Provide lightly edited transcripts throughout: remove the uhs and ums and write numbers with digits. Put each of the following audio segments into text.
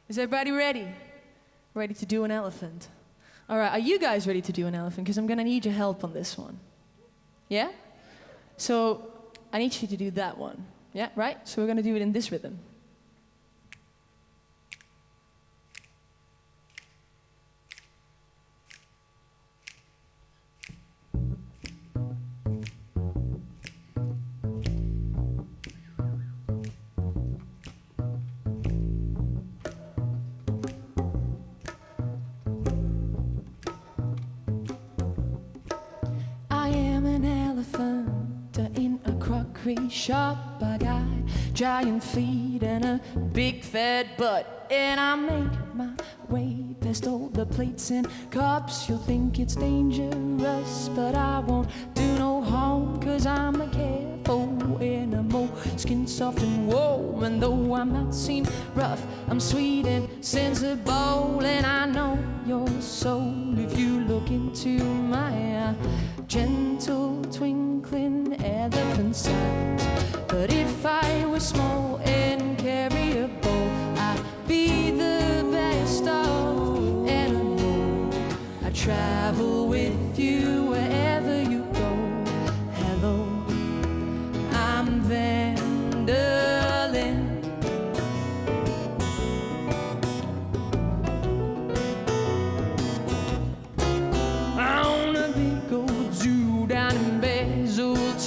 Is everybody ready? Ready to do an elephant? All right, are you guys ready to do an elephant? Because I'm gonna need your help on this one. Yeah? So I need you to do that one. Yeah, right? So we're gonna do it in this rhythm. In a crockery shop, I got giant feet and a big fat butt, and I make my way past all the plates and cups. You'll think it's dangerous, but I won't do no harm, 'cause I'm a careful animal, skin soft and warm. And though I might seem rough, I'm sweet and sensible, and I know your soul if you look into my gentle twinkling elephant's eyes. But if I were small and carry a bow, I'd be the best of animals. I travel with you wherever you go. Hello, I'm Vendelin. On a big old zoo down in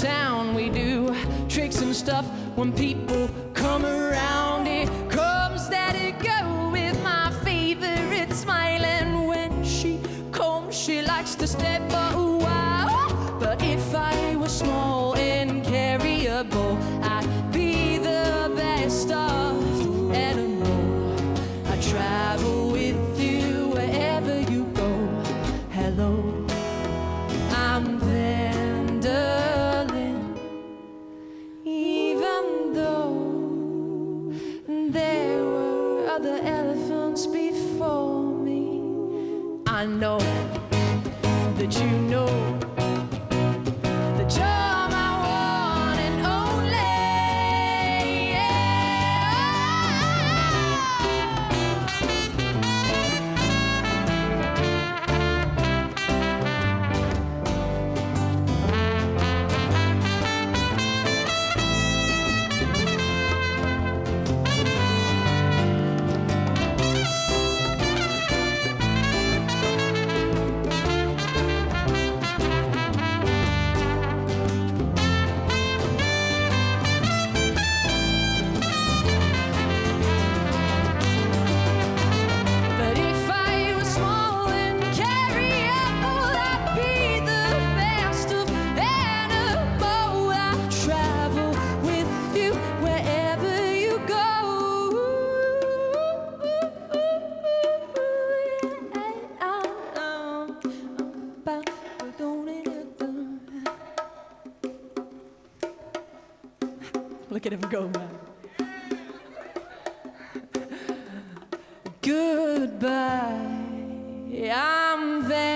Town, we do tricks and stuff when people come around. Here comes Daddy Go with my favorite smile, and when she comes, she likes to step a while. But if I was small and carry a bow, I'd be the best of animal. I travel with you wherever you go. Hello, I'm Vendelin. Even though there were other elephants before me, I know that you know that you're my one and only. But if I was small and carry a bowl, I'd be the best of animal. I travel with you wherever you go. Look at him go, man. Goodbye, I'm there.